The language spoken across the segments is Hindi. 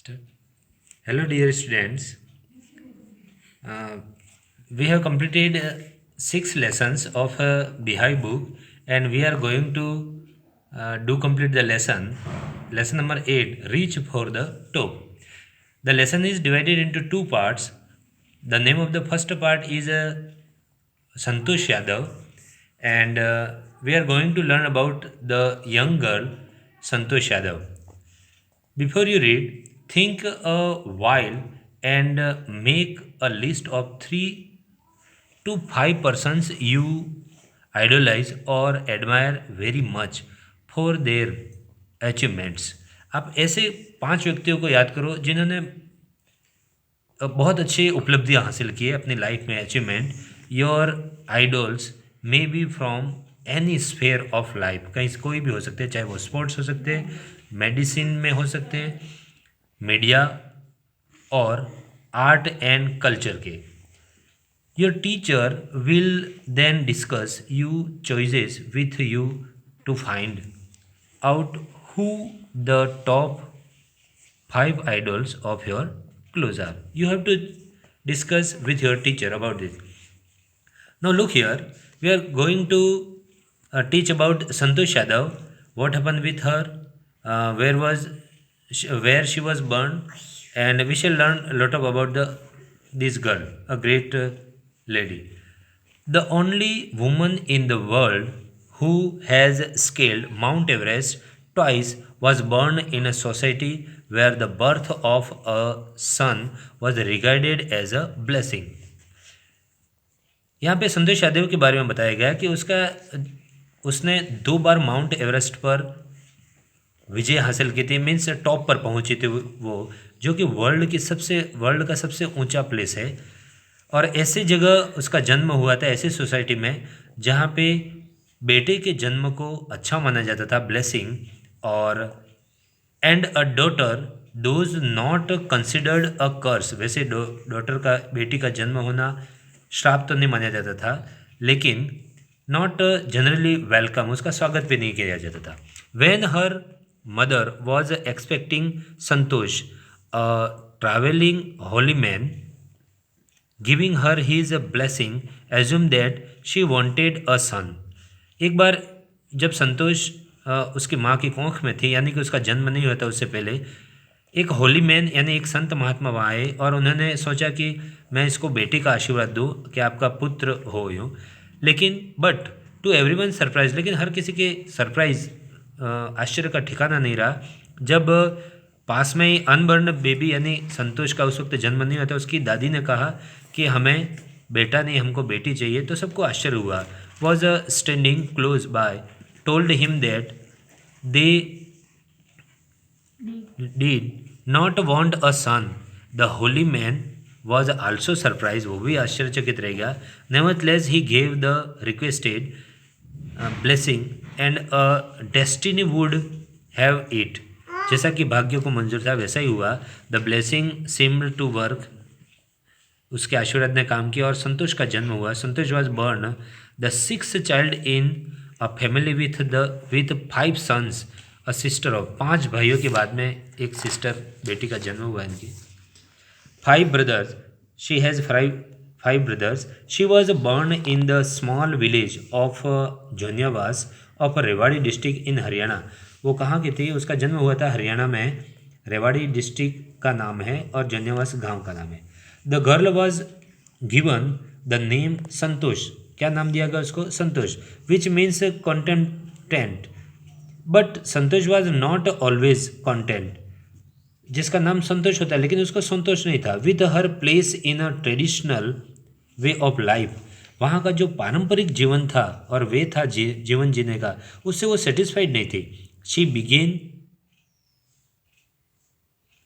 Start. Hello, dear students. Uh, we have completed 6 lessons of Beehive book, and we are going to do complete the lesson. Lesson number 8: Reach for the top. The lesson is divided into 2 parts. The name of the first part is Santosh Yadav, and we are going to learn about the young girl Santosh Yadav. Before you read, think a while and make a list of 3 to 5 persons you idolize or admire very much for their achievements. आप ऐसे 5 व्यक्तियों को याद करो जिन्होंने बहुत अच्छी उपलब्धियां हासिल की है अपनी लाइफ में, achievement. Your idols may be from any sphere of life, कहीं से कोई भी हो सकते हैं, चाहे वो स्पोर्ट्स हो सकते हैं, मेडिसिन में हो सकते हैं, मीडिया और आर्ट एंड कल्चर के. Your teacher will then discuss you choices with you to find out who the top 5 idols of your clothes are. You have to discuss with your teacher about this. Now look here, we are going to teach about Santosh Yadav. What happened with her? Where she was born, and we shall learn a lot about this girl, a great lady. The only woman in the world who has scaled Mount Everest twice was born in a society where the birth of a son was regarded as a blessing. यहाँ पे संतोष यादव के बारे में बताया गया कि उसने 2 बार माउंट एवरेस्ट पर विजय हासिल की थी, मीन्स टॉप पर पहुंची थी वो, जो कि वर्ल्ड का सबसे ऊंचा प्लेस है. और ऐसी जगह उसका जन्म हुआ था, ऐसी सोसाइटी में जहाँ पे बेटे के जन्म को अच्छा माना जाता था, ब्लेसिंग. और and a daughter does not considered a curse. वैसे डॉटर का, बेटी का जन्म होना श्राप तो नहीं माना जाता था, लेकिन नॉट जनरली वेलकम, उसका स्वागत भी नहीं किया जाता था. When her mother was expecting Santosh, a travelling holy man giving her his a blessing assume that she wanted a son. एक बार जब संतोष उसकी माँ की कोख में थी, यानी कि उसका जन्म नहीं हुआ था उससे पहले, एक होली मैन यानी एक संत महात्मा वहाँ आए और उन्होंने सोचा कि मैं इसको बेटी का आशीर्वाद दूँ कि आपका पुत्र हो यूँ. लेकिन बट टू एवरीवन सरप्राइज, लेकिन हर किसी के सरप्राइज, आश्चर्य का ठिकाना नहीं रहा जब पास में ही अनबर्न बेबी यानी संतोष का उस वक्त जन्म नहीं हुआ था. उसकी दादी ने कहा कि हमें बेटा नहीं, हमको बेटी चाहिए. तो सबको आश्चर्य हुआ. Was standing close by told him that they did not want a son. The holy man was also surprised, वो भी आश्चर्यचकित रह गया. Nevertheless he gave the requested blessing and a destiny would have it. जैसा कि भाग्य को मंजूर था वैसा ही हुआ. The blessing seemed to work. उसके आशीर्वाद ने काम किया और संतोष का जन्म हुआ. संतोष was born the 6th child in a family with 5 sons, a sister of. 5 भाइयों के बाद में एक सिस्टर, बेटी का जन्म हुआ इनकी. 5 brothers, she has 5 brothers. She was born in the small village of जोनियावास of Rewari district in Haryana. वो कहाँ की थी? उसका जन्म हुआ था हरियाणा में, रेवाड़ी डिस्ट्रिक्ट का नाम है और जोनियावास गांव का नाम है. The girl was given the name Santosh. क्या नाम दिया गया उसको? Santosh, which means contentment. But Santosh was not always content. जिसका नाम संतोष होता है लेकिन उसको संतोष नहीं था. With her place in a traditional way of life. वहाँ का जो पारंपरिक जीवन था और वे था जीवन जीने का, उससे वो सेटिस्फाइड नहीं थी. She began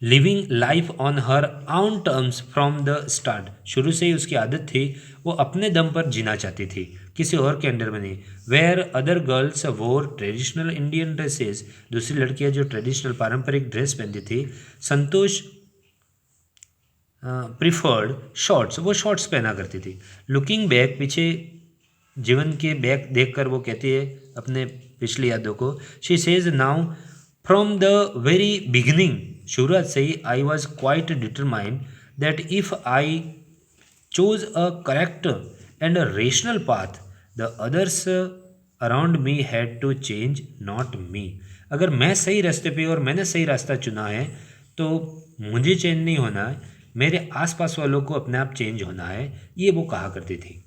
living life on her own terms from the start. शुरू से ही उसकी आदत थी, वो अपने दम पर जीना चाहती थी, किसी और के अंडर में नहीं. वेयर अदर गर्ल्स वोर ट्रेडिशनल इंडियन ड्रेसेस. दूसरी लड़कियां जो ट्रेडिशनल पारंपरिक ड्रेस पहनती थी, संतोष प्रिफर्ड शॉर्ट्स. वो शॉर्ट्स पहना करती थी. लुकिंग बैक, पीछे जीवन के बैक देखकर वो कहती है अपने पिछली यादों को. She says now from the very beginning शुरुआत से ही I was quite determined that if I chose a correct and a rational path, the others around me had to change, not me. अगर मैं सही रास्ते पे और मैंने सही रास्ता चुना है तो मुझे चेंज नहीं होना है, मेरे आसपास वालों को अपने आप चेंज होना है, ये वो कहा करती थी।